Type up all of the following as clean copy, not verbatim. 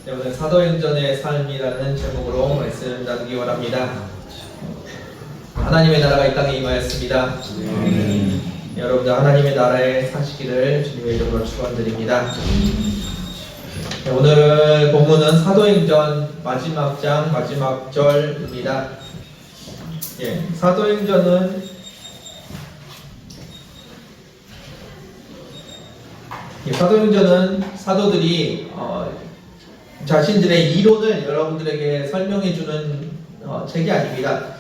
네, 오늘 사도행전의 삶이라는 제목으로 말씀 나누기 원합니다. 하나님의 나라가 이 땅에 임하였습니다. 여러분들 하나님의 나라에 사시기를 주님의 이름으로 축원드립니다. 네, 오늘 본문은 사도행전 마지막 장 마지막 절입니다. 사도행전은 사도들이 자신들의 이론을 여러분들에게 설명해주는 책이 아닙니다.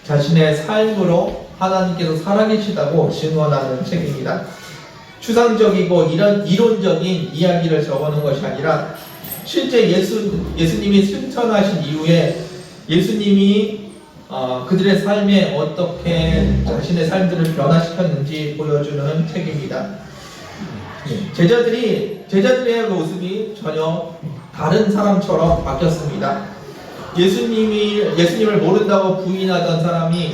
자신의 삶으로 하나님께서 살아계시다고 증언하는 책입니다. 추상적이고 이런 이론적인 이야기를 적어놓은 것이 아니라 실제 예수님이 승천하신 이후에 예수님이 그들의 삶에 어떻게 자신의 삶들을 변화시켰는지 보여주는 책입니다. 제자들의 모습이 전혀 다른 사람처럼 바뀌었습니다. 예수님을 모른다고 부인하던 사람이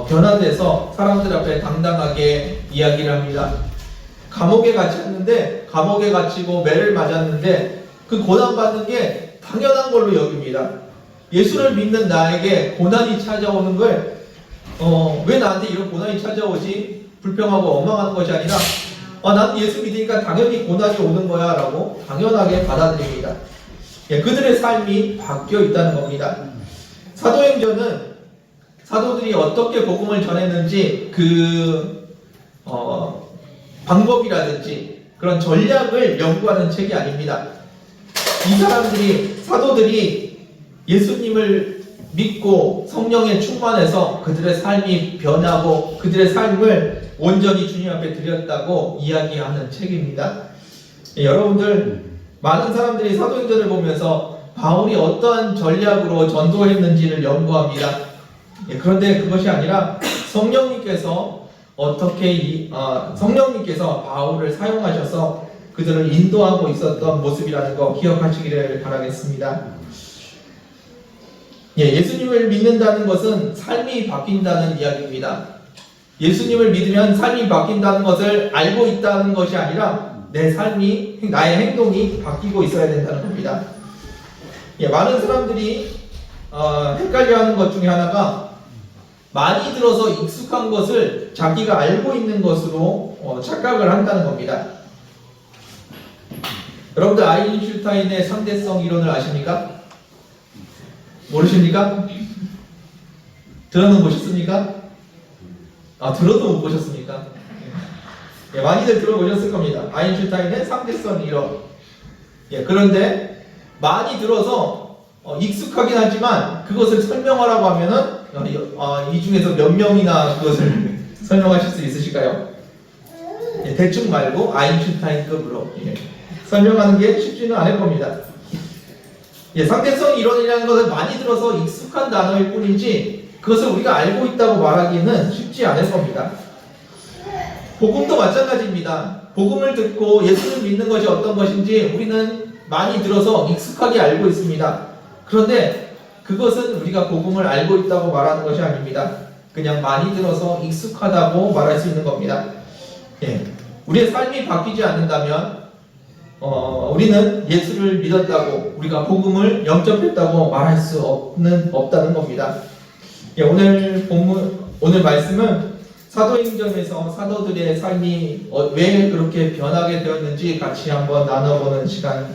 변화돼서 사람들 앞에 당당하게 이야기를 합니다. 감옥에 갇히고 매를 맞았는데 그 고난받는 게 당연한 걸로 여깁니다. 예수를 믿는 나에게 고난이 찾아오는 걸 왜 나한테 이런 고난이 찾아오지? 불평하고 원망하는 것이 아니라 나는 예수 믿으니까 당연히 고난이 오는 거야 라고 당연하게 받아들입니다. 그들의 삶이 바뀌어 있다는 겁니다. 사도행전은 사도들이 어떻게 복음을 전했는지 그 방법이라든지 그런 전략을 연구하는 책이 아닙니다. 사도들이 예수님을 믿고 성령에 충만해서 그들의 삶이 변하고 그들의 삶을 온전히 주님 앞에 드렸다고 이야기하는 책입니다. 여러분들 많은 사람들이 사도행전을 보면서 바울이 어떠한 전략으로 전도했는지를 연구합니다. 그런데 그것이 아니라 성령님께서 바울을 사용하셔서 그들을 인도하고 있었던 모습이라는 거 기억하시기를 바라겠습니다. 예수님을 믿는다는 것은 삶이 바뀐다는 이야기입니다. 예수님을 믿으면 삶이 바뀐다는 것을 알고 있다는 것이 아니라 나의 행동이 바뀌고 있어야 된다는 겁니다. 많은 사람들이 헷갈려하는 것 중에 하나가 많이 들어서 익숙한 것을 자기가 알고 있는 것으로 착각을 한다는 겁니다. 여러분들 아인슈타인의 상대성 이론을 아십니까? 모르십니까? 들어는 보셨습니까? 들어도 못 보셨습니까? 많이들 들어보셨을 겁니다. 아인슈타인의 상대성 이론. 그런데 많이 들어서 익숙하긴 하지만 그것을 설명하라고 하면은 이 중에서 몇 명이나 그것을 설명하실 수 있으실까요? 대충 말고 아인슈타인급으로 설명하는 게 쉽지는 않을 겁니다. 상대성 이론이라는 것을 많이 들어서 익숙한 단어일 뿐이지 그것을 우리가 알고 있다고 말하기는 쉽지 않을 겁니다. 복음도 마찬가지입니다. 복음을 듣고 예수를 믿는 것이 어떤 것인지 우리는 많이 들어서 익숙하게 알고 있습니다. 그런데 그것은 우리가 복음을 알고 있다고 말하는 것이 아닙니다. 그냥 많이 들어서 익숙하다고 말할 수 있는 겁니다. 우리의 삶이 바뀌지 않는다면 우리는 예수를 믿었다고 우리가 복음을 영접했다고 말할 수 없다는 겁니다. 오늘 말씀은 사도행전에서 사도들의 삶이 왜 그렇게 변하게 되었는지 같이 한번 나눠보는 시간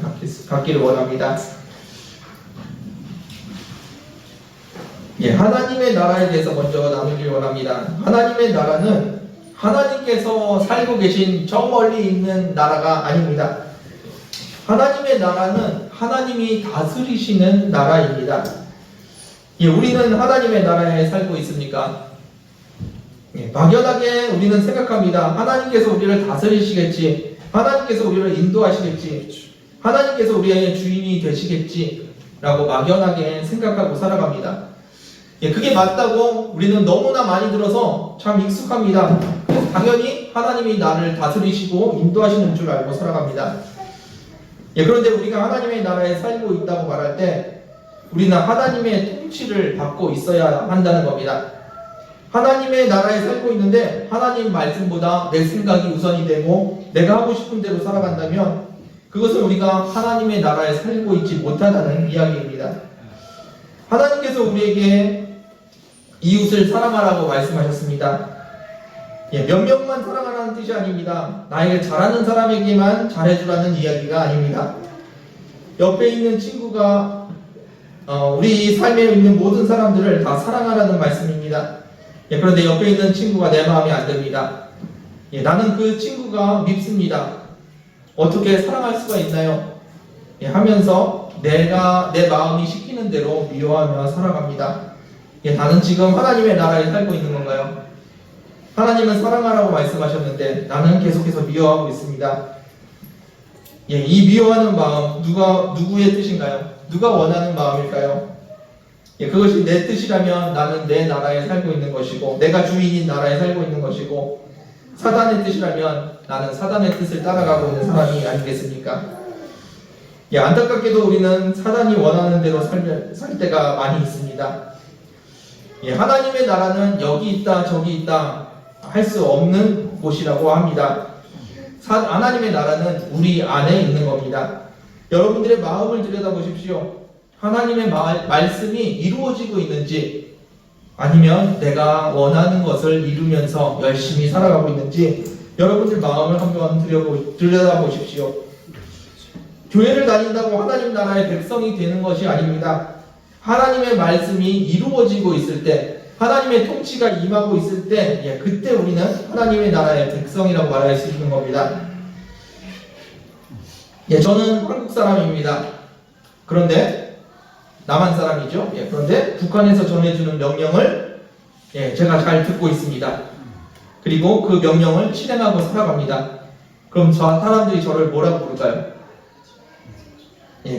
갖기를 원합니다. 하나님의 나라에 대해서 먼저 나누길 원합니다. 하나님의 나라는 하나님께서 살고 계신 저 멀리 있는 나라가 아닙니다. 하나님의 나라는 하나님이 다스리시는 나라입니다. 우리는 하나님의 나라에 살고 있습니까? 막연하게 우리는 생각합니다. 하나님께서 우리를 다스리시겠지. 하나님께서 우리를 인도하시겠지. 하나님께서 우리의 주인이 되시겠지. 라고 막연하게 생각하고 살아갑니다. 그게 맞다고 우리는 너무나 많이 들어서 참 익숙합니다. 당연히 하나님이 나를 다스리시고 인도하시는 줄 알고 살아갑니다. 그런데 우리가 하나님의 나라에 살고 있다고 말할 때 우리는 하나님의 통치를 받고 있어야 한다는 겁니다. 하나님의 나라에 살고 있는데 하나님 말씀보다 내 생각이 우선이 되고 내가 하고 싶은 대로 살아간다면 그것은 우리가 하나님의 나라에 살고 있지 못하다는 이야기입니다. 하나님께서 우리에게 이웃을 사랑하라고 말씀하셨습니다. 몇 명만 사랑하라는 뜻이 아닙니다. 나에게 잘하는 사람에게만 잘해주라는 이야기가 아닙니다. 옆에 있는 친구가 우리 삶에 있는 모든 사람들을 다 사랑하라는 말씀입니다. 그런데 옆에 있는 친구가 내 마음에 안 듭니다. 나는 그 친구가 밉습니다. 어떻게 사랑할 수가 있나요? 하면서 내가 내 마음이 시키는 대로 미워하며 살아갑니다. 나는 지금 하나님의 나라에 살고 있는 건가요? 하나님은 사랑하라고 말씀하셨는데 나는 계속해서 미워하고 있습니다. 이 미워하는 마음 누구의 뜻인가요? 누가 원하는 마음일까요? 그것이 내 뜻이라면 나는 내 나라에 살고 있는 것이고 내가 주인인 나라에 살고 있는 것이고 사단의 뜻이라면 나는 사단의 뜻을 따라가고 있는 사람이 아니겠습니까? 안타깝게도 우리는 사단이 원하는 대로 살 때가 많이 있습니다. 하나님의 나라는 여기 있다 저기 있다 할 수 없는 곳이라고 합니다. 하나님의 나라는 우리 안에 있는 겁니다. 여러분들의 마음을 들여다보십시오. 하나님의 말씀이 이루어지고 있는지 아니면 내가 원하는 것을 이루면서 열심히 살아가고 있는지 여러분들 마음을 한번 들여다보십시오. 교회를 다닌다고 하나님 나라의 백성이 되는 것이 아닙니다. 하나님의 말씀이 이루어지고 있을 때 하나님의 통치가 임하고 있을 때 그때 우리는 하나님의 나라의 백성이라고 말할 수 있는 겁니다. 저는 한국 사람입니다. 그런데 남한 사람이죠. 그런데 북한에서 전해주는 명령을 제가 잘 듣고 있습니다. 그리고 그 명령을 실행하고 살아갑니다. 그럼 사람들이 저를 뭐라고 부를까요?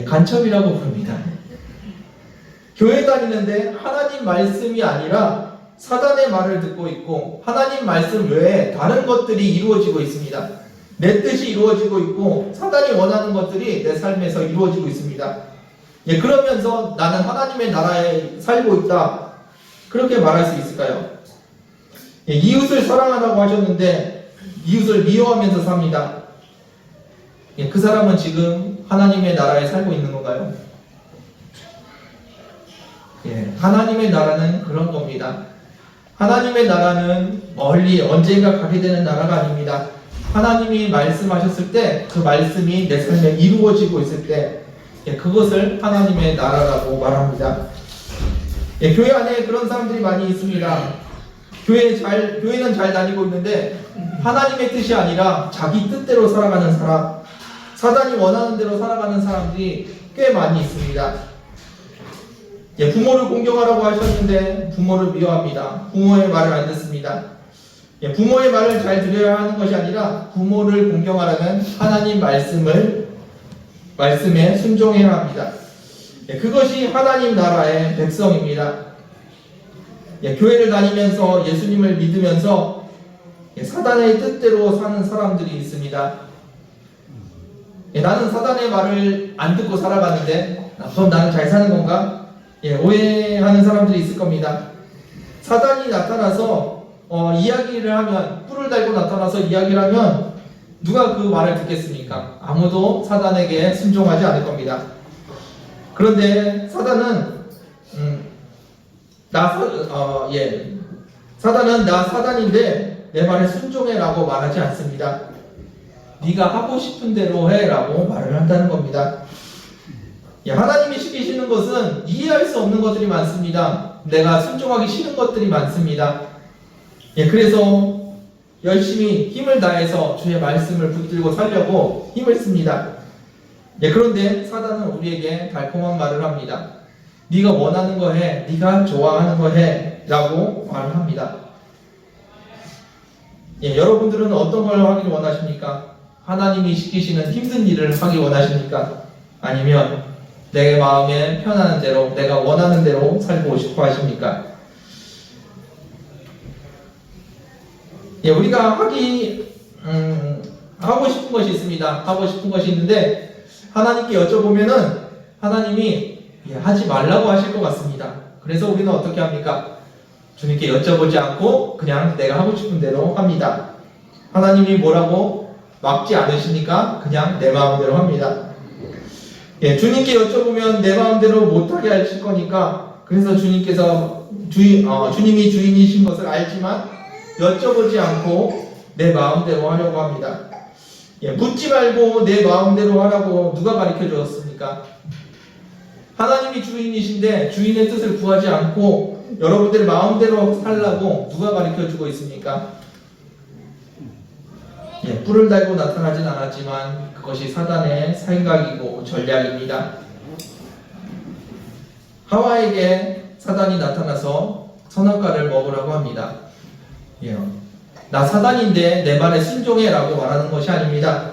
간첩이라고 부릅니다. 교회 다니는데 하나님 말씀이 아니라 사단의 말을 듣고 있고 하나님 말씀 외에 다른 것들이 이루어지고 있습니다. 내 뜻이 이루어지고 있고 사단이 원하는 것들이 내 삶에서 이루어지고 있습니다. 그러면서 나는 하나님의 나라에 살고 있다. 그렇게 말할 수 있을까요? 이웃을 사랑하라고 하셨는데 이웃을 미워하면서 삽니다. 그 사람은 지금 하나님의 나라에 살고 있는 건가요? 하나님의 나라는 그런 겁니다. 하나님의 나라는 멀리 언젠가 가게 되는 나라가 아닙니다. 하나님이 말씀하셨을 때 그 말씀이 내 삶에 이루어지고 있을 때 그것을 하나님의 나라라고 말합니다. 교회 안에 그런 사람들이 많이 있습니다. 교회는 잘 다니고 있는데 하나님의 뜻이 아니라 자기 뜻대로 살아가는 사람, 사단이 원하는 대로 살아가는 사람들이 꽤 많이 있습니다. 부모를 공경하라고 하셨는데 부모를 미워합니다. 부모의 말을 안 듣습니다. 부모의 말을 잘 들어야 하는 것이 아니라 부모를 공경하라는 하나님 말씀에 순종해야 합니다. 그것이 하나님 나라의 백성입니다. 교회를 다니면서 예수님을 믿으면서 사단의 뜻대로 사는 사람들이 있습니다. 나는 사단의 말을 안 듣고 살아가는데 그럼 나는 잘 사는 건가? 오해하는 사람들이 있을 겁니다. 사단이 나타나서 이야기를 하면 뿔을 달고 나타나서 이야기를 하면 누가 그 말을 듣겠습니까? 아무도 사단에게 순종하지 않을 겁니다. 그런데 사단은 사단은 나 사단인데 내 말에 순종해라고 말하지 않습니다. 네가 하고 싶은 대로 해라고 말을 한다는 겁니다. 하나님이 시키시는 것은 이해할 수 없는 것들이 많습니다. 내가 순종하기 싫은 것들이 많습니다. 그래서 열심히 힘을 다해서 주의 말씀을 붙들고 살려고 힘을 씁니다. 그런데 사단은 우리에게 달콤한 말을 합니다. 네가 원하는 거 해, 네가 좋아하는 거 해 라고 말을 합니다. 여러분들은 어떤 걸 하길 원하십니까? 하나님이 시키시는 힘든 일을 하기 원하십니까? 아니면 내 마음에 편안한 대로 내가 원하는 대로 살고 싶어 하십니까? 우리가 하고 싶은 것이 있습니다. 하고 싶은 것이 있는데 하나님께 여쭤보면은 하나님이 하지 말라고 하실 것 같습니다. 그래서 우리는 어떻게 합니까? 주님께 여쭤보지 않고 그냥 내가 하고 싶은 대로 합니다. 하나님이 뭐라고 막지 않으시니까 그냥 내 마음대로 합니다. 예, 주님께 여쭤보면 내 마음대로 못하게 하실 거니까 그래서 주님께서 주님이 주인이신 것을 알지만 여쭤보지 않고 내 마음대로 하려고 합니다. 예, 묻지 말고 내 마음대로 하라고 누가 가르쳐 주었습니까? 하나님이 주인이신데 주인의 뜻을 구하지 않고 여러분들 마음대로 살라고 누가 가르쳐 주고 있습니까? 예, 뿔을 달고 나타나진 않았지만 그것이 사단의 생각이고 전략입니다. 하와에게 사단이 나타나서 선악과를 먹으라고 합니다. 예, 나 사단인데 내 말에 순종해 라고 말하는 것이 아닙니다.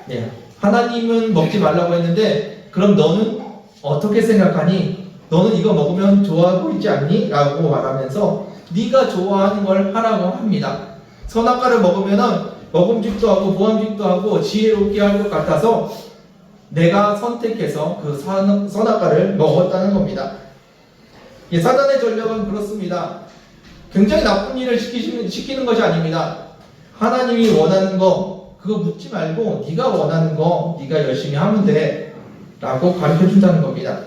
예, 하나님은 먹지 말라고 했는데 그럼 너는 어떻게 생각하니? 너는 이거 먹으면 좋아 보이지 않니? 라고 말하면서 네가 좋아하는 걸 하라고 합니다. 선악과를 먹으면은 먹음직도 하고 보암직도 하고 지혜롭게 할 것 같아서 내가 선택해서 그 선악과를 먹었다는 겁니다. 예, 사단의 전략은 그렇습니다. 굉장히 나쁜 일을 시키는 것이 아닙니다. 하나님이 원하는 거 그거 묻지 말고 네가 원하는 거 네가 열심히 하면 돼 라고 가르쳐 준다는 겁니다.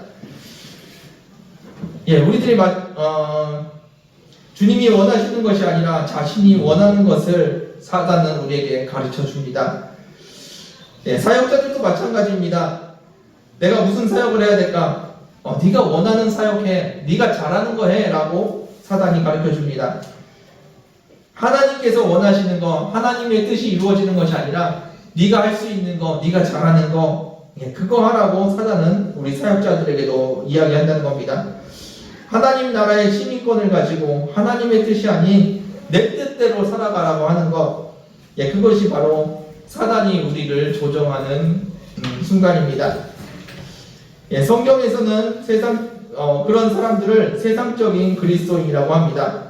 예, 우리들이 주님이 원하시는 것이 아니라 자신이 원하는 것을 사단은 우리에게 가르쳐 줍니다. 예, 사역자들도 마찬가지입니다. 내가 무슨 사역을 해야 될까? 네가 원하는 사역해. 네가 잘하는 거 해. 라고 사단이 가르쳐 줍니다. 하나님께서 원하시는 거, 하나님의 뜻이 이루어지는 것이 아니라 네가 할 수 있는 거, 네가 잘하는 거, 예, 그거 하라고 사단은 우리 사역자들에게도 이야기한다는 겁니다. 하나님 나라의 시민권을 가지고 하나님의 뜻이 아닌 내 뜻대로 살아가라고 하는 것, 예, 그것이 바로 사단이 우리를 조종하는 순간입니다. 예, 성경에서는 그런 사람들을 세상적인 그리스도인이라고 합니다.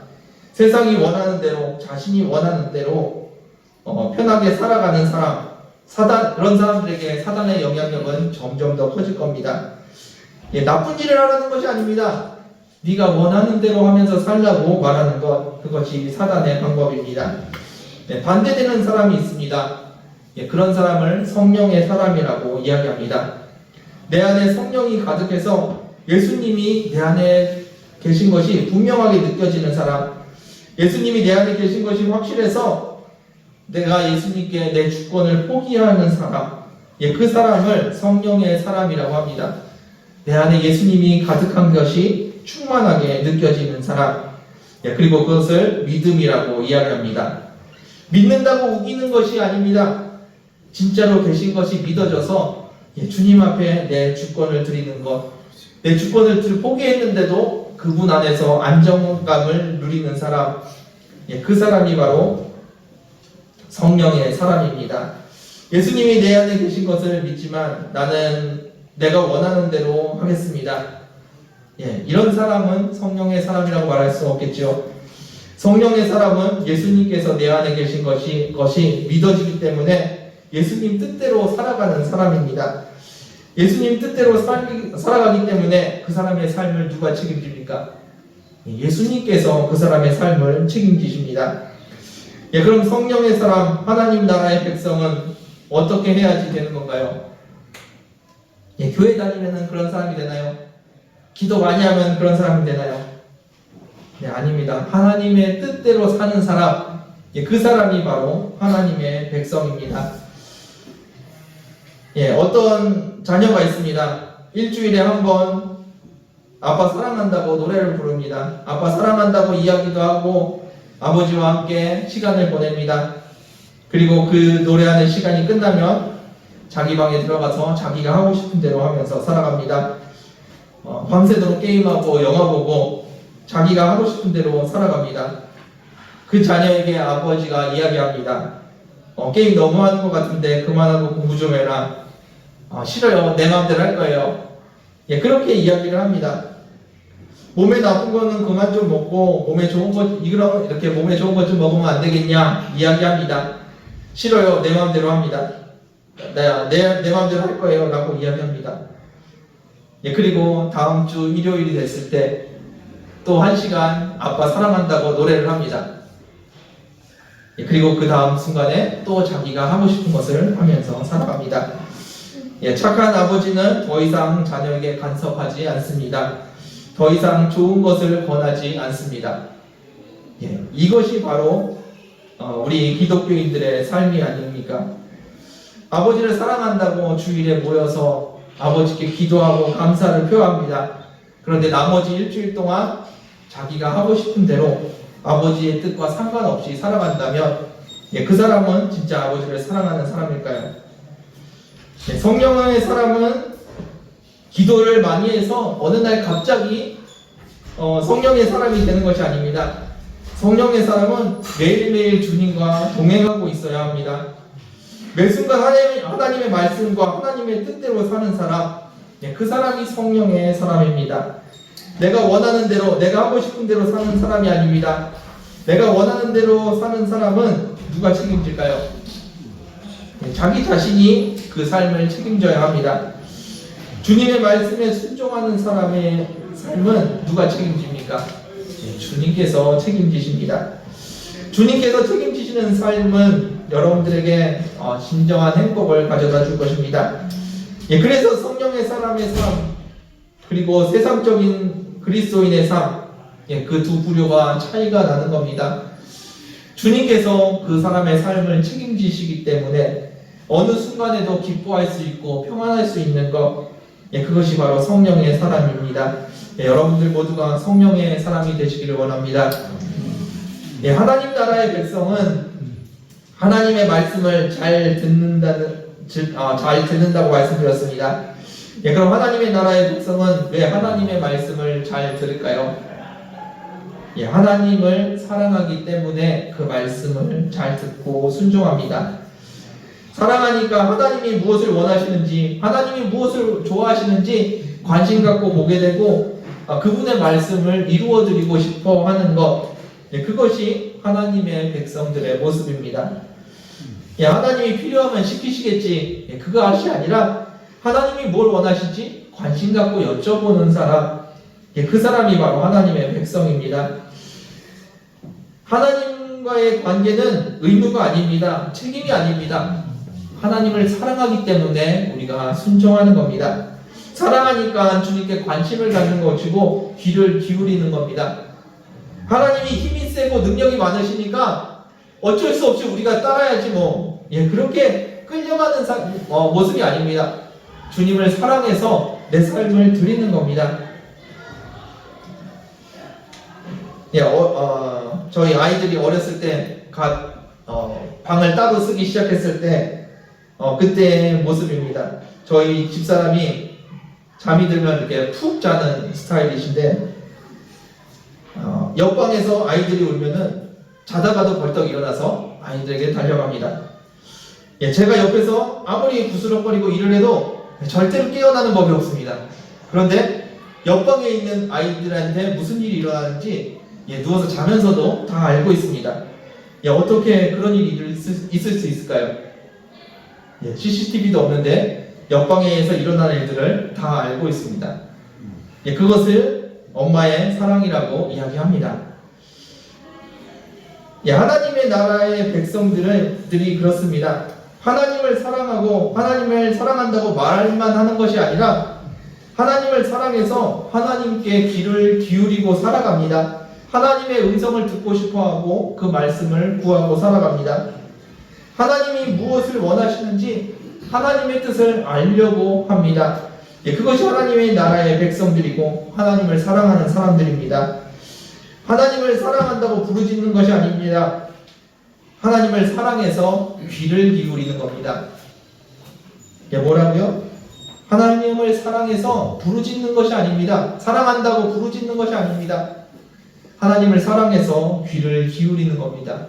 세상이 원하는 대로, 자신이 원하는 대로 편하게 살아가는 사람, 그런 사람들에게 사단의 영향력은 점점 더 커질 겁니다. 예, 나쁜 일을 하라는 것이 아닙니다. 네가 원하는 대로 하면서 살라고 말하는 것, 그것이 사단의 방법입니다. 네, 반대되는 사람이 있습니다. 예, 그런 사람을 성령의 사람이라고 이야기합니다. 내 안에 성령이 가득해서 예수님이 내 안에 계신 것이 분명하게 느껴지는 사람, 예수님이 내 안에 계신 것이 확실해서 내가 예수님께 내 주권을 포기하는 사람, 예, 그 사람을 성령의 사람이라고 합니다. 내 안에 예수님이 가득한 것이 충만하게 느껴지는 사람, 예, 그리고 그것을 믿음이라고 이야기합니다. 믿는다고 우기는 것이 아닙니다. 진짜로 계신 것이 믿어져서 예, 주님 앞에 내 주권을 드리는 것, 내 주권을 포기했는데도 그분 안에서 안정감을 누리는 사람, 예, 그 사람이 바로 성령의 사람입니다. 예수님이 내 안에 계신 것을 믿지만 나는 내가 원하는 대로 하겠습니다. 예, 이런 사람은 성령의 사람이라고 말할 수 없겠죠. 성령의 사람은 예수님께서 내 안에 계신 것이 믿어지기 때문에 예수님 뜻대로 살아가는 사람입니다. 예수님 뜻대로 살아가기 때문에 그 사람의 삶을 누가 책임집니까? 예수님께서 그 사람의 삶을 책임지십니다. 예, 그럼 성령의 사람, 하나님 나라의 백성은 어떻게 해야지 되는 건가요? 예, 교회 다니면 그런 사람이 되나요? 기도 많이 하면 그런 사람이 되나요? 네, 아닙니다. 하나님의 뜻대로 사는 사람, 예, 그 사람이 바로 하나님의 백성입니다. 예, 어떤 자녀가 있습니다. 일주일에 한 번 아빠 사랑한다고 노래를 부릅니다. 아빠 사랑한다고 이야기도 하고 아버지와 함께 시간을 보냅니다. 그리고 그 노래하는 시간이 끝나면 자기 방에 들어가서 자기가 하고 싶은 대로 하면서 살아갑니다. 밤새도록 게임하고 영화 보고 자기가 하고 싶은 대로 살아갑니다. 그 자녀에게 아버지가 이야기합니다. 게임 너무 하는 것 같은데 그만하고 공부 좀 해라. 싫어요. 내 마음대로 할 거예요. 예, 그렇게 이야기를 합니다. 몸에 나쁜 거는 그만 좀 먹고 몸에 좋은 거 이렇게 몸에 좋은 거 좀 먹으면 안 되겠냐 이야기합니다. 싫어요. 내 마음대로 합니다. 내 마음대로 할 거예요. 라고 이야기합니다. 예, 그리고 다음 주 일요일이 됐을 때 또 1시간 아빠 사랑한다고 노래를 합니다. 그리고 그 다음 순간에 또 자기가 하고 싶은 것을 하면서 살아갑니다. 착한 아버지는 더 이상 자녀에게 간섭하지 않습니다. 더 이상 좋은 것을 권하지 않습니다. 이것이 바로 우리 기독교인들의 삶이 아닙니까? 아버지를 사랑한다고 주일에 모여서 아버지께 기도하고 감사를 표합니다. 그런데 나머지 일주일 동안 자기가 하고 싶은 대로 아버지의 뜻과 상관없이 살아간다면 그 사람은 진짜 아버지를 사랑하는 사람일까요? 성령의 사람은 기도를 많이 해서 어느 날 갑자기 성령의 사람이 되는 것이 아닙니다. 성령의 사람은 매일매일 주님과 동행하고 있어야 합니다. 매 순간 하나님의 말씀과 하나님의 뜻대로 사는 사람, 그 사람이 성령의 사람입니다. 내가 원하는 대로, 내가 하고 싶은 대로 사는 사람이 아닙니다. 내가 원하는 대로 사는 사람은 누가 책임질까요? 자기 자신이 그 삶을 책임져야 합니다. 주님의 말씀에 순종하는 사람의 삶은 누가 책임집니까? 주님께서 책임지십니다. 주님께서 책임지시는 삶은 여러분들에게 진정한 행복을 가져다 줄 것입니다. 그래서 성령의 사람의 삶, 그리고 세상적인 그리스도인의 삶, 그 두 부류가 차이가 나는 겁니다. 주님께서 그 사람의 삶을 책임지시기 때문에 어느 순간에도 기뻐할 수 있고 평안할 수 있는 것, 그것이 바로 성령의 사람입니다. 여러분들 모두가 성령의 사람이 되시기를 원합니다. 하나님 나라의 백성은 하나님의 말씀을 잘 듣는다고 말씀드렸습니다. 그럼 하나님의 나라의 백성은 왜 하나님의 말씀을 잘 들을까요? 하나님을 사랑하기 때문에 그 말씀을 잘 듣고 순종합니다. 사랑하니까 하나님이 무엇을 원하시는지, 하나님이 무엇을 좋아하시는지 관심 갖고 보게 되고 그분의 말씀을 이루어드리고 싶어 하는 것, 그것이 하나님의 백성들의 모습입니다. 하나님이 필요하면 시키시겠지, 그것이 아니라 하나님이 뭘 원하시지 관심 갖고 여쭤보는 사람, 그 사람이 바로 하나님의 백성입니다. 하나님과의 관계는 의무가 아닙니다. 책임이 아닙니다. 하나님을 사랑하기 때문에 우리가 순종하는 겁니다. 사랑하니까 주님께 관심을 갖는 것이고 귀를 기울이는 겁니다. 하나님이 힘이 세고 능력이 많으시니까 어쩔 수 없이 우리가 따라야지 뭐. 그렇게 끌려가는 모습이 아닙니다. 주님을 사랑해서 내 삶을 드리는 겁니다. 저희 아이들이 어렸을 때 방을 따로 쓰기 시작했을 때 그때의 모습입니다. 저희 집사람이 잠이 들면 이렇게 푹 자는 스타일이신데 옆방에서 아이들이 울면은 자다가도 벌떡 일어나서 아이들에게 달려갑니다. 제가 옆에서 아무리 부스럭거리고 일을 해도 절대로 깨어나는 법이 없습니다. 그런데 옆방에 있는 아이들한테 무슨 일이 일어나는지 누워서 자면서도 다 알고 있습니다. 어떻게 그런 일이 있을 수 있을까요? CCTV도 없는데 옆방에서 일어나는 일들을 다 알고 있습니다. 그것을 엄마의 사랑이라고 이야기합니다. 하나님의 나라의 백성들이 그렇습니다. 하나님을 사랑하고 하나님을 사랑한다고 말만 하는 것이 아니라 하나님을 사랑해서 하나님께 귀를 기울이고 살아갑니다. 하나님의 음성을 듣고 싶어하고 그 말씀을 구하고 살아갑니다. 하나님이 무엇을 원하시는지 하나님의 뜻을 알려고 합니다. 그것이 하나님의 나라의 백성들이고 하나님을 사랑하는 사람들입니다. 하나님을 사랑한다고 부르짖는 것이 아닙니다. 하나님을 사랑해서 귀를 기울이는 겁니다. 뭐라고요? 하나님을 사랑해서 부르짖는 것이 아닙니다. 사랑한다고 부르짖는 것이 아닙니다. 하나님을 사랑해서 귀를 기울이는 겁니다.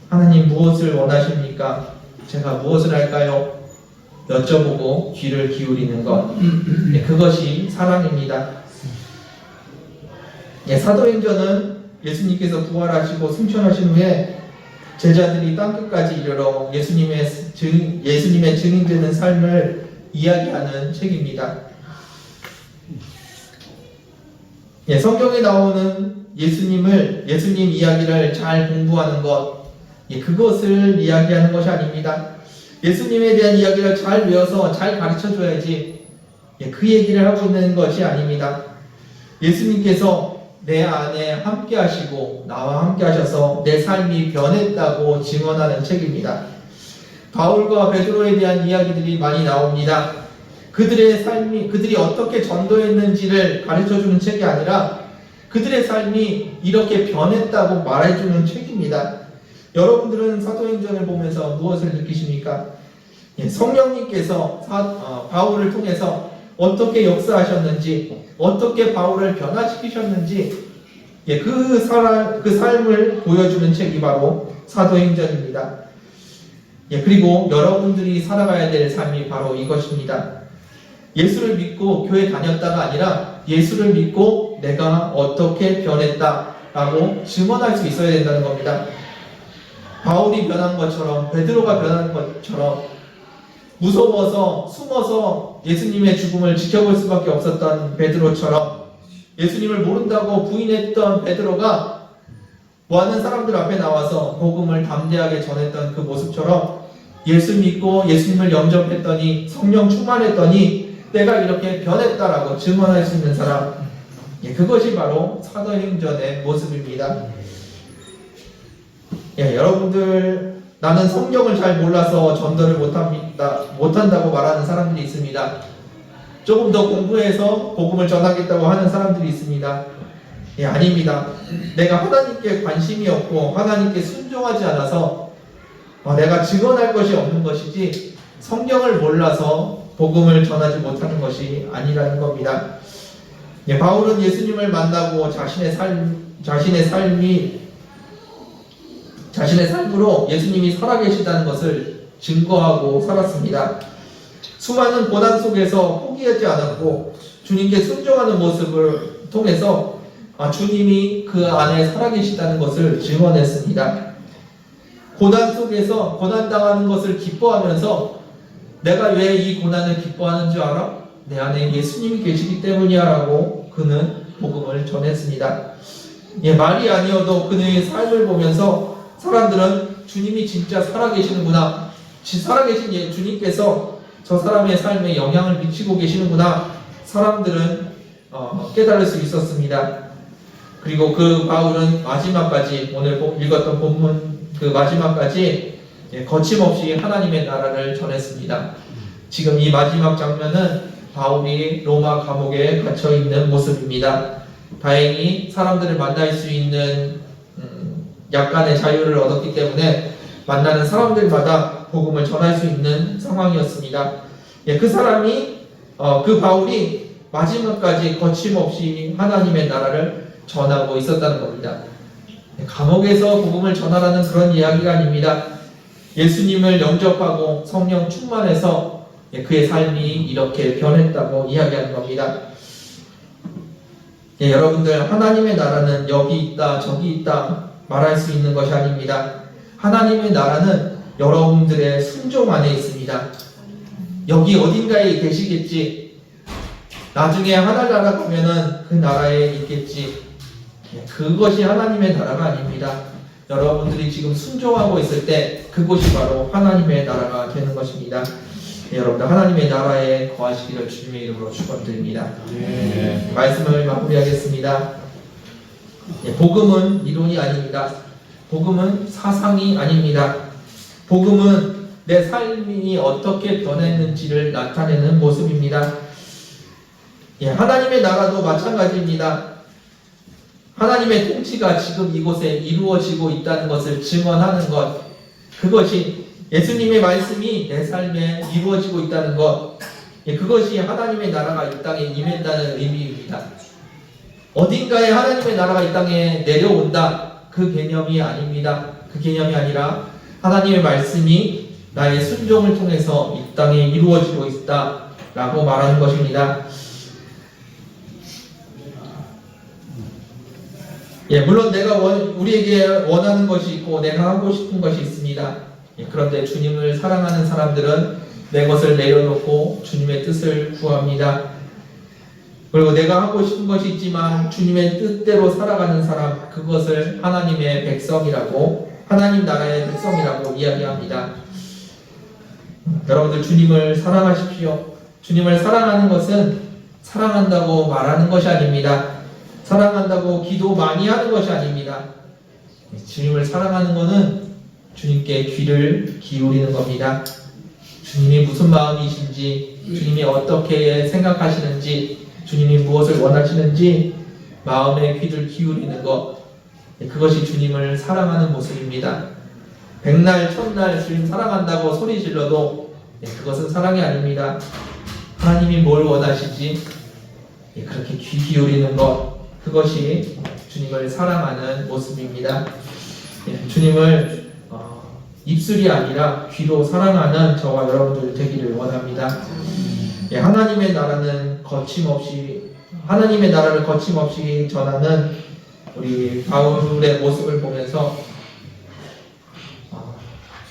하나님 무엇을 원하십니까? 제가 무엇을 할까요? 여쭤보고 귀를 기울이는 것, 그것이 사랑입니다. 사도행전은 예수님께서 부활하시고 승천하신 후에 제자들이 땅끝까지 이르러 예수님의 증인되는 삶을 이야기하는 책입니다. 성경에 나오는 예수님 이야기를 잘 공부하는 것, 그것을 이야기하는 것이 아닙니다. 예수님에 대한 이야기를 잘 외워서 잘 가르쳐줘야지 그 얘기를 하고 있는 것이 아닙니다. 예수님께서 내 안에 함께 하시고 나와 함께 하셔서 내 삶이 변했다고 증언하는 책입니다. 바울과 베드로에 대한 이야기들이 많이 나옵니다. 그들의 삶이, 그들이 어떻게 전도했는지를 가르쳐주는 책이 아니라 그들의 삶이 이렇게 변했다고 말해주는 책입니다. 여러분들은 사도행전을 보면서 무엇을 느끼십니까? 성령님께서 바울을 통해서 어떻게 역사하셨는지, 어떻게 바울을 변화시키셨는지 그 삶을 보여주는 책이 바로 사도행전입니다. 그리고 여러분들이 살아가야 될 삶이 바로 이것입니다. 예수를 믿고 교회 다녔다가 아니라 예수를 믿고 내가 어떻게 변했다라고 증언할 수 있어야 된다는 겁니다. 바울이 변한 것처럼, 베드로가 변한 것처럼 무서워서 숨어서 예수님의 죽음을 지켜볼 수밖에 없었던 베드로처럼, 예수님을 모른다고 부인했던 베드로가 많은 사람들 앞에 나와서 복음을 담대하게 전했던 그 모습처럼 예수 믿고 예수님을 영접했더니 성령 충만했더니 내가 이렇게 변했다라고 증언할 수 있는 사람, 그것이 바로 사도행전의 모습입니다. 여러분들, 나는 성경을 잘 몰라서 전도를 못한다고 말하는 사람들이 있습니다. 조금 더 공부해서 복음을 전하겠다고 하는 사람들이 있습니다. 아닙니다. 내가 하나님께 관심이 없고 하나님께 순종하지 않아서 내가 증언할 것이 없는 것이지 성경을 몰라서 복음을 전하지 못하는 것이 아니라는 겁니다. 바울은 예수님을 만나고 자신의 삶으로 예수님이 살아계시다는 것을 증거하고 살았습니다. 수많은 고난 속에서 포기하지 않았고 주님께 순종하는 모습을 통해서 주님이 그 안에 살아계시다는 것을 증언했습니다. 고난 속에서 고난당하는 것을 기뻐하면서 내가 왜 이 고난을 기뻐하는 줄 알아? 내 안에 예수님이 계시기 때문이야 라고 그는 복음을 전했습니다. 말이 아니어도 그의 삶을 보면서 사람들은 주님이 진짜 살아계시는구나, 살아계신 주님께서 저 사람의 삶에 영향을 미치고 계시는구나, 사람들은 깨달을 수 있었습니다. 그리고 그 바울은 마지막까지, 오늘 읽었던 본문 그 마지막까지 거침없이 하나님의 나라를 전했습니다. 지금 이 마지막 장면은 바울이 로마 감옥에 갇혀 있는 모습입니다. 다행히 사람들을 만날 수 있는 약간의 자유를 얻었기 때문에 만나는 사람들마다 복음을 전할 수 있는 상황이었습니다. 그 사람이, 그 바울이 마지막까지 거침없이 하나님의 나라를 전하고 있었다는 겁니다. 감옥에서 복음을 전하라는 그런 이야기가 아닙니다. 예수님을 영접하고 성령 충만해서 그의 삶이 이렇게 변했다고 이야기하는 겁니다. 여러분들, 하나님의 나라는 여기 있다 저기 있다 말할 수 있는 것이 아닙니다. 하나님의 나라는 여러분들의 순종 안에 있습니다. 여기 어딘가에 계시겠지, 나중에 하늘나라 가면은 그 나라에 있겠지, 그것이 하나님의 나라가 아닙니다. 여러분들이 지금 순종하고 있을 때 그곳이 바로 하나님의 나라가 되는 것입니다. 여러분들, 하나님의 나라에 거하시기를 주님의 이름으로 축원드립니다. 말씀을 마무리하겠습니다. 복음은 이론이 아닙니다. 복음은 사상이 아닙니다. 복음은 내 삶이 어떻게 변했는지를 나타내는 모습입니다. 하나님의 나라도 마찬가지입니다. 하나님의 통치가 지금 이곳에 이루어지고 있다는 것을 증언하는 것, 그것이 예수님의 말씀이 내 삶에 이루어지고 있다는 것, 그것이 하나님의 나라가 이 땅에 임한다는 의미입니다. 어딘가에 하나님의 나라가 이 땅에 내려온다, 그 개념이 아닙니다. 그 개념이 아니라 하나님의 말씀이 나의 순종을 통해서 이 땅에 이루어지고 있다라고 말하는 것입니다. 물론 내가 우리에게 원하는 것이 있고 내가 하고 싶은 것이 있습니다. 그런데 주님을 사랑하는 사람들은 내 것을 내려놓고 주님의 뜻을 구합니다. 그리고 내가 하고 싶은 것이 있지만 주님의 뜻대로 살아가는 사람, 그것을 하나님의 백성이라고 하나님 나라의 백성이라고 이야기합니다. 여러분들 주님을 사랑하십시오. 주님을 사랑하는 것은 사랑한다고 말하는 것이 아닙니다. 사랑한다고 기도 많이 하는 것이 아닙니다. 주님을 사랑하는 것은 주님께 귀를 기울이는 겁니다. 주님이 무슨 마음이신지, 주님이 어떻게 생각하시는지, 주님이 무엇을 원하시는지 마음의 귀를 기울이는 것, 그것이 주님을 사랑하는 모습입니다. 백날 첫날 주님 사랑한다고 소리 질러도 그것은 사랑이 아닙니다. 하나님이 뭘 원하시지? 그렇게 귀 기울이는 것, 그것이 주님을 사랑하는 모습입니다. 주님을 입술이 아니라 귀로 사랑하는 저와 여러분들 되기를 원합니다. 하나님의 나라는 하나님의 나라를 거침없이 전하는 우리 바울의 모습을 보면서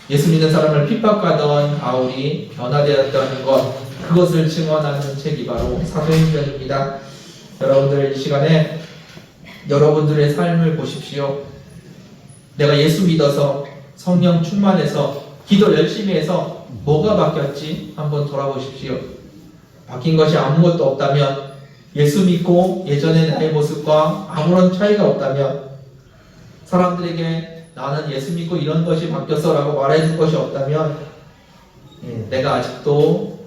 예수 믿는 사람을 핍박하던 바울이 변화되었다는 것, 그것을 증언하는 책이 바로 사도행전입니다. 여러분들 이 시간에 여러분들의 삶을 보십시오. 내가 예수 믿어서 성령 충만해서 기도 열심히 해서 뭐가 바뀌었지? 한번 돌아보십시오. 바뀐 것이 아무것도 없다면, 예수 믿고 예전의 나의 모습과 아무런 차이가 없다면, 사람들에게 나는 예수 믿고 이런 것이 바뀌었어 라고 말해줄 것이 없다면, 내가 아직도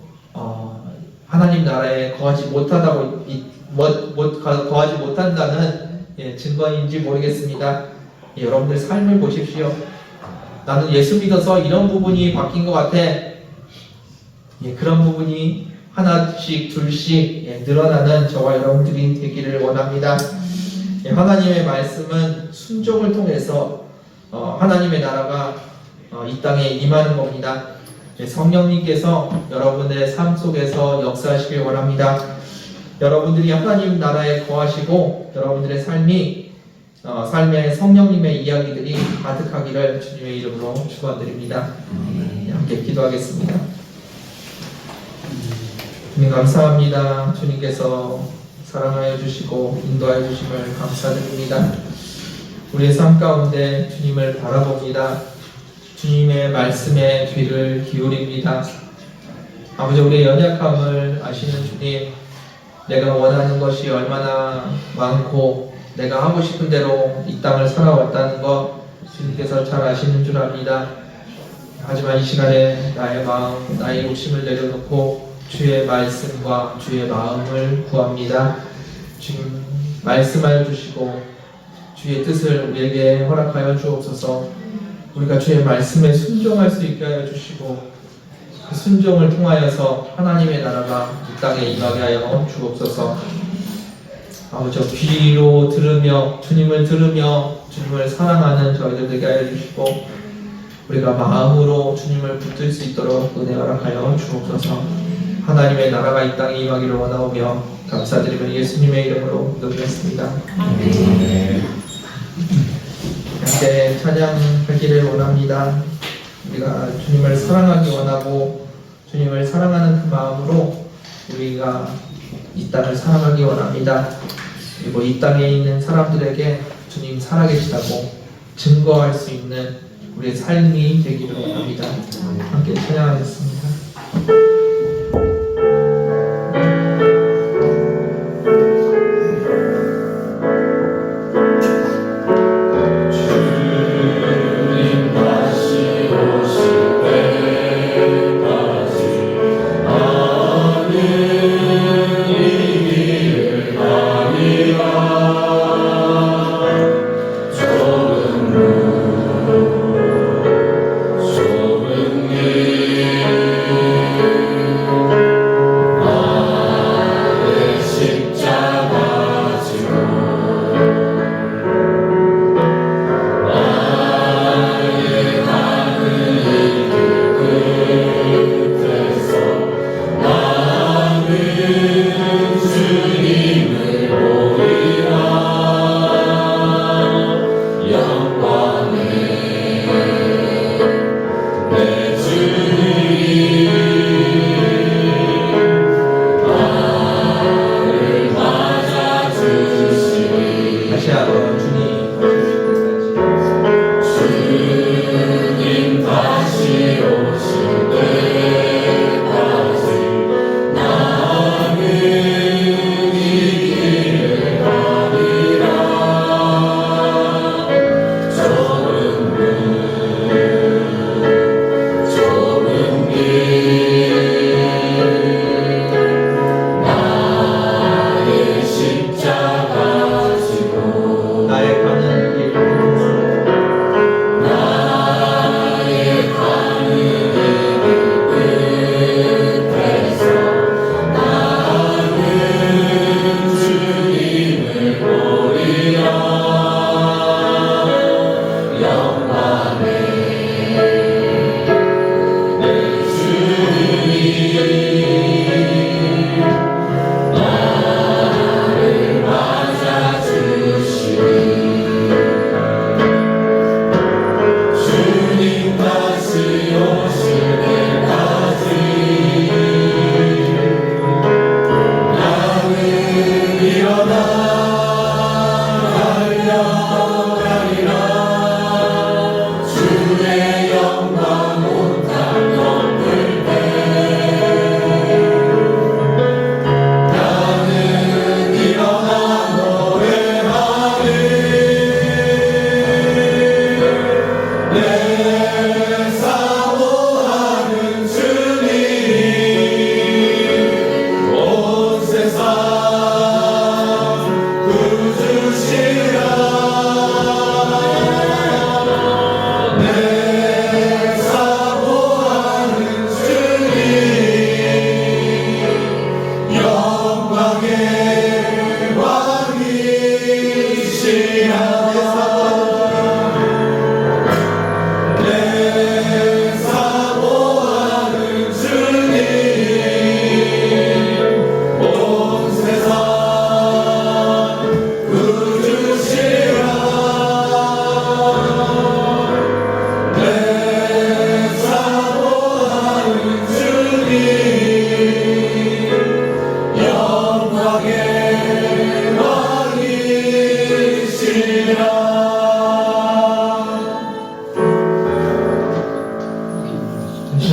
하나님 나라에 거하지 못한다는 증거인지 모르겠습니다. 여러분들 삶을 보십시오. 나는 예수 믿어서 이런 부분이 바뀐 것 같아. 그런 부분이 하나씩 둘씩 늘어나는 저와 여러분들이 되기를 원합니다. 하나님의 말씀은 순종을 통해서 하나님의 나라가 이 땅에 임하는 겁니다. 성령님께서 여러분의 삶 속에서 역사하시길 원합니다. 여러분들이 하나님 나라에 거하시고 여러분들의 삶에 성령님의 이야기들이 가득하기를 주님의 이름으로 축원드립니다. 함께 기도하겠습니다. 주님 감사합니다. 주님께서 사랑하여 주시고 인도하여 주심을 감사드립니다. 우리의 삶 가운데 주님을 바라봅니다. 주님의 말씀에 귀를 기울입니다. 아버지, 우리의 연약함을 아시는 주님, 내가 원하는 것이 얼마나 많고 내가 하고 싶은 대로 이 땅을 살아왔다는 것 주님께서 잘 아시는 줄 압니다. 하지만 이 시간에 나의 마음, 나의 욕심을 내려놓고 주의 말씀과 주의 마음을 구합니다. 주님 말씀하여 주시고 주의 뜻을 우리에게 허락하여 주옵소서. 우리가 주의 말씀에 순종할 수 있게 하여 주시고 그 순종을 통하여서 하나님의 나라가 이 땅에 임하게 하여 주옵소서. 아버지, 귀로 들으며 주님을 사랑하는 저희들 되게 하여 주시고 우리가 마음으로 주님을 붙들 수 있도록 은혜 허락하여 주옵소서. 하나님의 나라가 이 땅에 임하기를 원하오며 감사드리며 예수님의 이름으로 기도드렸습니다. 함께 찬양하기를 원합니다. 우리가 주님을 사랑하기 원하고 주님을 사랑하는 그 마음으로 우리가 이 땅을 사랑하기 원합니다. 그리고 이 땅에 있는 사람들에게 주님 살아계시다고 증거할 수 있는 우리의 삶이 되기를 원합니다. 함께 찬양하겠습니다. 좁은 길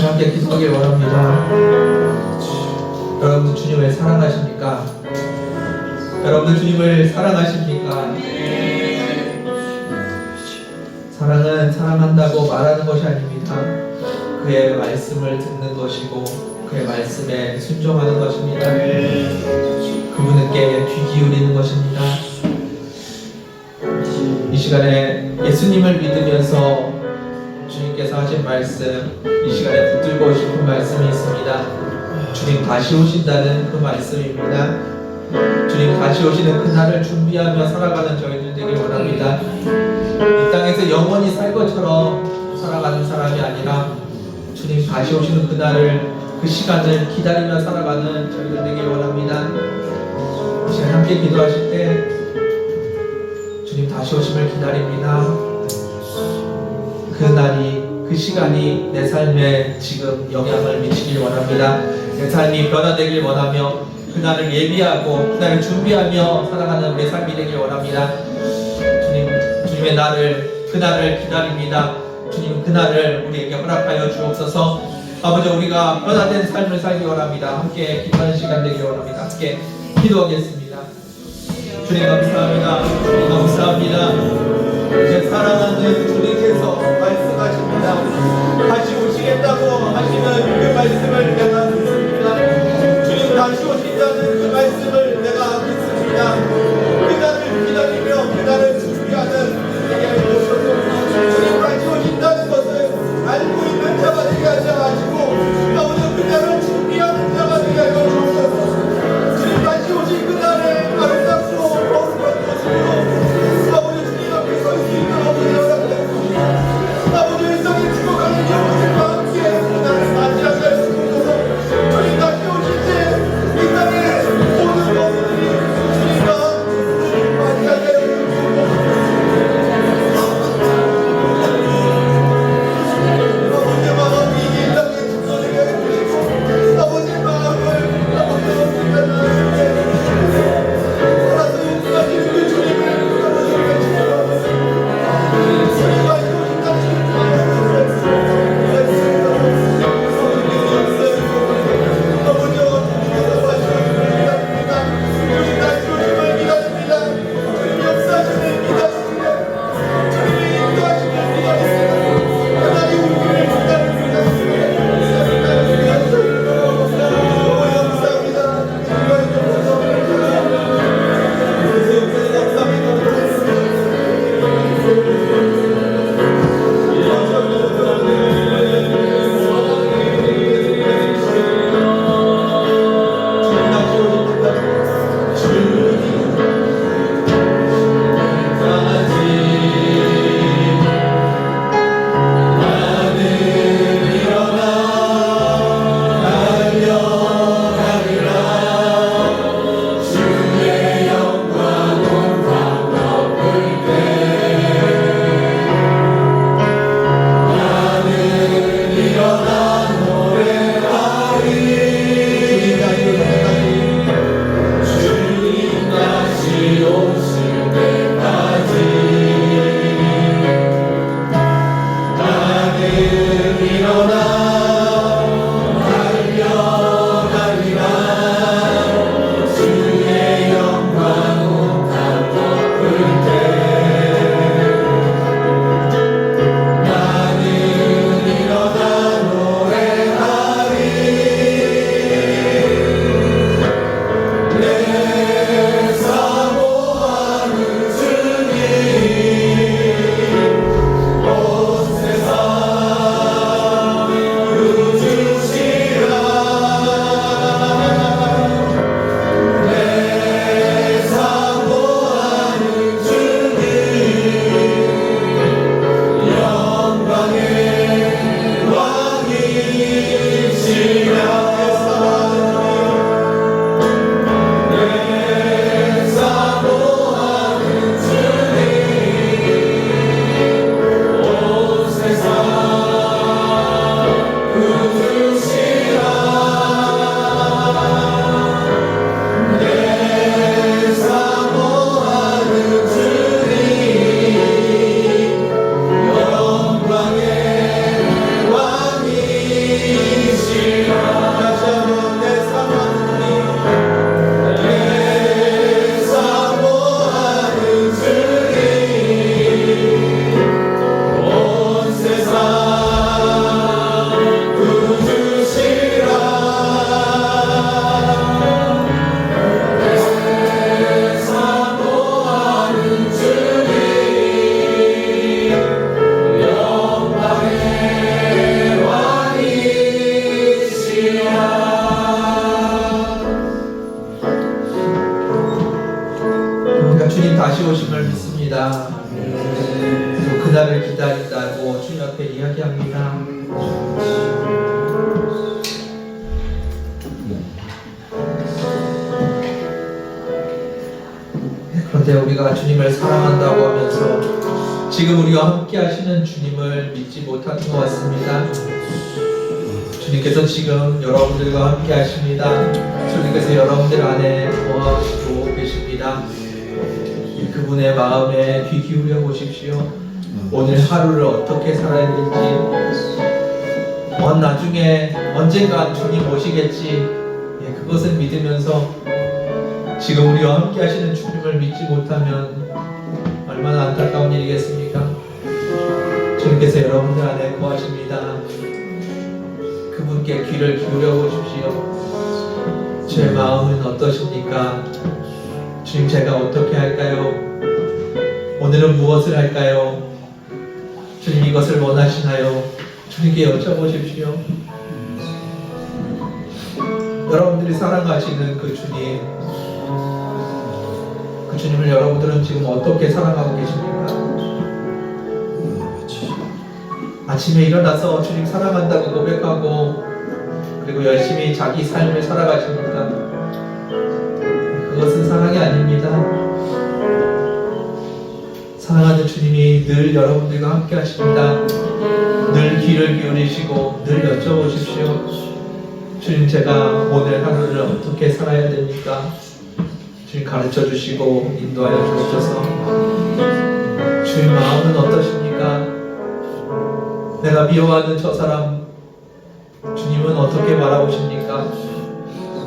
시간 함께 기도하길 원합니다. 여러분들 주님을 사랑하십니까? 여러분들 주님을 사랑하십니까? 사랑은 사랑한다고 말하는 것이 아닙니다. 그의 말씀을 듣는 것이고 그의 말씀에 순종하는 것입니다. 그분께 귀 기울이는 것입니다. 이 시간에 예수님을 믿으면서 주님께서 하신 말씀, 이 시간에 붙들고 싶은 말씀이 있습니다. 주님 다시 오신다는 그 말씀입니다. 주님 다시 오시는 그날을 준비하며 살아가는 저희들 되길 원합니다. 이 땅에서 영원히 살 것처럼 살아가는 사람이 아니라 주님 다시 오시는 그날을, 그 시간을 기다리며 살아가는 저희들 되길 원합니다. 이 시간 함께 기도하실 때 주님 다시 오심을 기다립니다. 그 날이, 그 시간이 내 삶에 지금 영향을 미치길 원합니다. 내 삶이 변화되길 원하며 그날을 예비하고 그날을 준비하며 살아가는 우리 삶이 되길 원합니다. 주님의 날을, 그날을 기다립니다. 주님 그날을 우리에게 허락하여 주옵소서. 아버지, 우리가 변화된 삶을 살기 원합니다. 함께 기도하는 시간 되길 원합니다. 함께 기도하겠습니다. 주님 감사합니다. 주님 감사합니다. 제 사랑하는 주님께서 말씀하십니다. 다시 오시겠다고 하시는 그 말씀을 내가 듣습니다. 주님 다시 오신다는 그 말씀을 내가 듣습니다. 그날을 기다리며 그날을 준비하는 내게 하여 주옵소서. 주님 다시 오신다는 것을 알고 있는 자가 되게 하지 마시고 아버지 그날을 준비하는 자가 되게 하여 주옵소서. 주님 다시 오신 그날에 아름답고 거룩한 모습으로 아버지 주님 앞에 설 수 있는 아버지 허락해 주시옵소서. 아버지 일상에 죽어가는 영혼들과 함께 그날을 맞이하게 하여 주옵소서. 주님 다시 오실 때 이 땅에 모든 것들이 주님과 맞이하게 하여 주옵소서. 아버지의 마음이 이 땅에 충만하게 해주시고 아버지의 마음을 아버지의 어떻게 나아갈 때 알아서 용서하신 우리 주님을 아버지 외치고 주님 알고 싶다는 우리가 주님을 사랑한다고 하면서 지금 우리와 함께 하시는 주님을 믿지 못하는 것 같습니다. 주님께서 지금 여러분들과 함께 하십니다. 주님께서 여러분들 안에 거하시고 계십니다. 그분의 마음에 귀 기울여 보십시오. 오늘 하루를 어떻게 살아야 될지, 나중에 언젠가 주님 오시겠지, 그것을 믿으면서 지금 우리와 함께 하시는 주님을 믿지 못하면 얼마나 안타까운 일이겠습니까? 주님께서 여러분들 안에 거하십니다. 그분께 귀를 기울여 보십시오. 제 마음은 어떠십니까? 주님, 제가 어떻게 할까요? 오늘은 무엇을 할까요? 주님, 이것을 원하시나요? 주님께 여쭤보십시오. 여러분들이 사랑하시는 그 주님, 그 주님을 여러분들은 지금 어떻게 사랑하고 계십니까? 아침에 일어나서 주님 사랑한다고 고백하고 그리고 열심히 자기 삶을 살아가십니까? 그것은 사랑이 아닙니다. 사랑하는 주님이 늘 여러분들과 함께 하십니다. 늘 귀를 기울이시고 늘 여쭤보십시오. 주님, 제가 오늘 하루를 어떻게 살아야 됩니까? 주님, 가르쳐 주시고 인도하여 주옵소서. 주님, 마음은 어떠십니까? 내가 미워하는 저 사람, 주님은 어떻게 바라보십니까?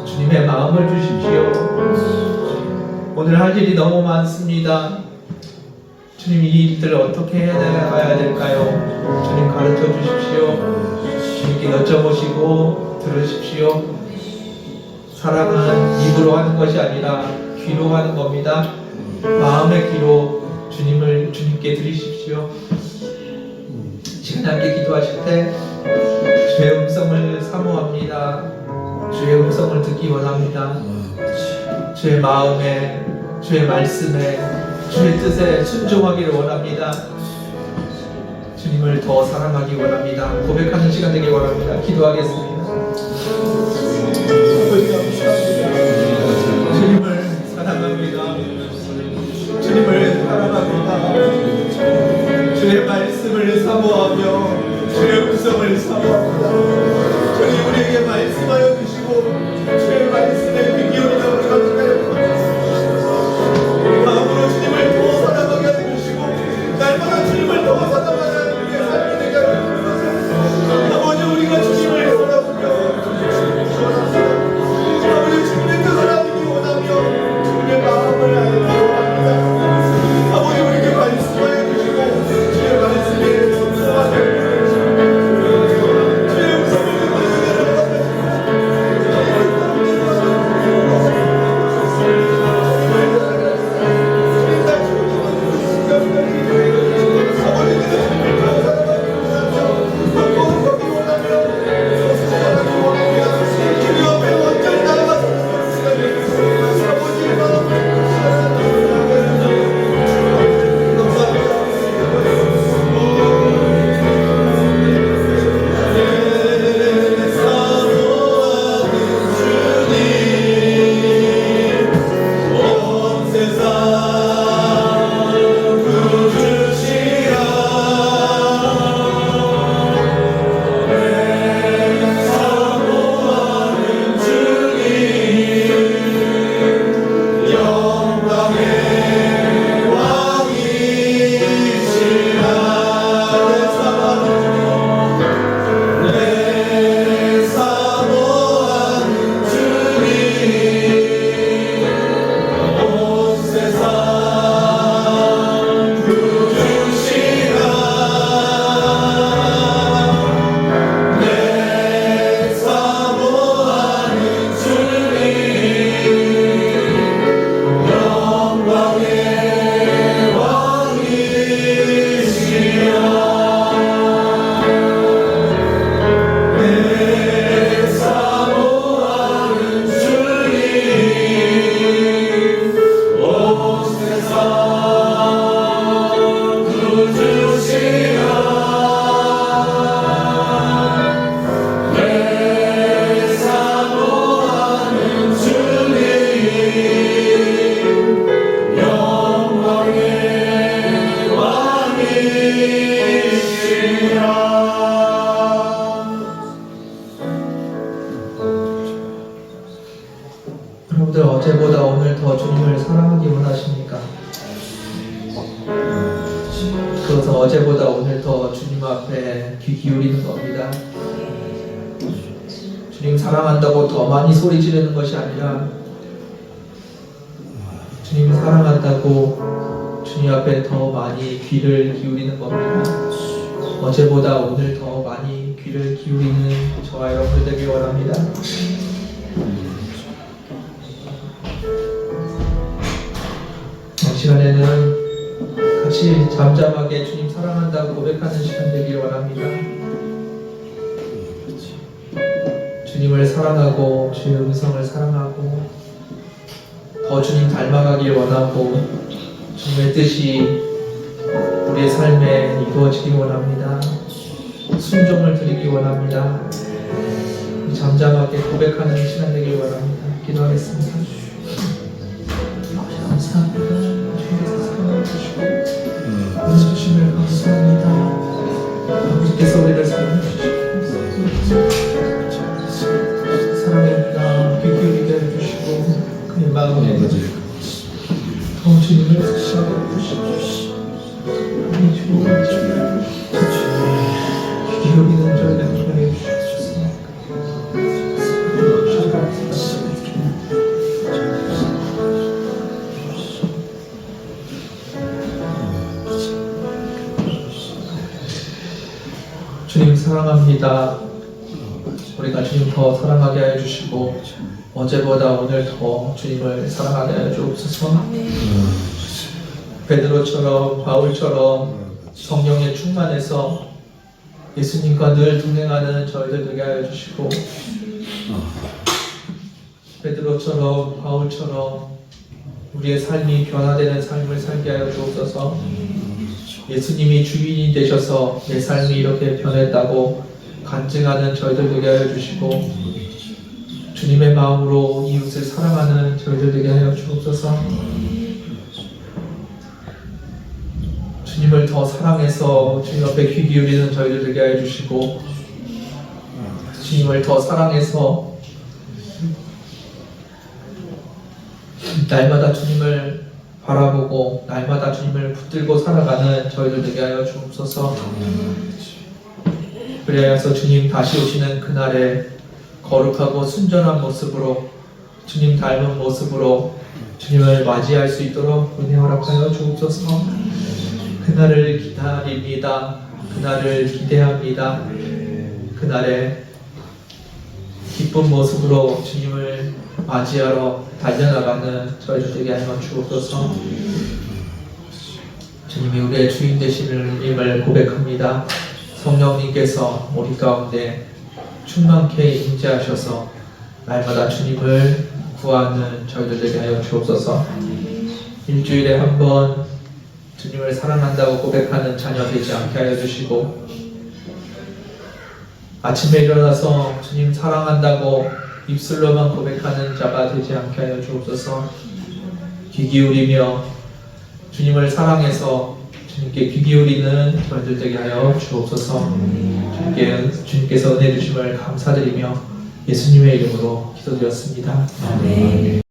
주님의 마음을 주십시오. 오늘 할 일이 너무 많습니다. 주님, 이 일들을 어떻게 해야 될까요? 주님, 가르쳐 주십시오. 주님께 여쭤보시고 들으십시오. 사랑은 입으로 하는 것이 아니라 귀로 하는 겁니다. 마음의 귀로 주님께 드리십시오. 시간 함께 기도하실 때 주의 음성을 사모합니다. 주의 음성을 듣기 원합니다. 주의 마음에, 주의 말씀에, 주의 뜻에 순종하기를 원합니다. 주님을 더 사랑하기 원합니다. 고백하는 시간 되길 원합니다. 기도하겠습니다. 주님을 사랑합니다. 주님을 사랑합니다. 주의 말씀을 사모하며 주의 음성을 사모합니다. 주님, 우리에게 말씀하여 주시고 주의 말씀에 귀 기울이도록 하옵소서. 마음으로 주님을 더 사랑하게 해주시고 날마다 주님을 더 사랑하는 우리의 삶이 되게 하옵소서. 아버지, 우리가 주님을 바라보며 어제보다 오늘 더 주님을 사랑하기 원하십니까? 그래서 어제보다 오늘 더 주님 앞에 귀 기울이는 겁니다. 주님 사랑한다고 더 많이 소리 지르는 것이 아니라 주님 사랑한다고 주님 앞에 더 많이 귀를 기울이는 겁니다. 어제보다 오늘 더 많이 귀를 기울이는 저와 여러분 되길 원합니다. 이 시간에는 같이 잠잠하게 주님 사랑한다고 고백하는 시간 되길 원합니다. 주님을 사랑하고 주의 음성을 사랑하고 더 주님 닮아가길 원하고 주님의 뜻이 우리의 삶에 이루어지길 원합니다. 순종을 드리길 원합니다. 잠잠하게 고백하는 시간 되길 원합니다. 기도하겠습니다. 감사합니다. 주님께서 사랑해 주시고 은혜 주심을 감사합니다. 아버지께서 우리를 사랑해 주시고 사랑입니다. 귀 기울이게 해주시고 그의 마음에 더 주님을 사랑해 주시고 우리 주님을 귀 기울이는 저희를 기도해 주시옵소서. 주님 사랑합니다. 우리가 주님 더 사랑하게 하여 주시고 어제보다 오늘 더 주님을 사랑하게 하여 주옵소서. 베드로처럼 바울처럼 성령에 충만해서 예수님과 늘 동행하는 저희들 되게 하여 주시고 베드로처럼 바울처럼 우리의 삶이 변화되는 삶을 살게 하여 주옵소서. 예수님이 주인이 되셔서 내 삶이 이렇게 변했다고 간증하는 저희들 되게 하여 주시고 주님의 마음으로 이웃을 사랑하는 저희들 되게 하여 주옵소서. 주님을 더 사랑해서 주님 앞에 귀 기울이는 저희들 되게 하여 주시고 주님을 더 사랑해서 날마다 주님을 바라보고 날마다 주님을 붙들고 살아가는 저희들 되게 하여 주옵소서. 그래야서 주님 다시 오시는 그날에 거룩하고 순전한 모습으로 주님 닮은 모습으로 주님을 맞이할 수 있도록 은혜 허락하여 주옵소서. 그날을 기다립니다. 그날을 기대합니다. 그날에 기쁜 모습으로 주님을 맞이하러 달려나가는 저희들 되게 하여 주옵소서. 주님이 우리의 주인 되시는 고백합니다. 성령님께서 우리 가운데 충만케 임재하셔서 날마다 주님을 구하는 저희들 되게 하여 주옵소서. 일주일에 한 번 주님을 사랑한다고 고백하는 자녀 되지 않게 하여 주시고 아침에 일어나서 주님 사랑한다고 입술로만 고백하는 자가 되지 않게 하여 주옵소서. 귀 기울이며 주님을 사랑해서 주님께 귀 기울이는 저희들 되게 하여 주옵소서. 주님께서 은혜 주심을 감사드리며 예수님의 이름으로 기도드렸습니다. 아멘.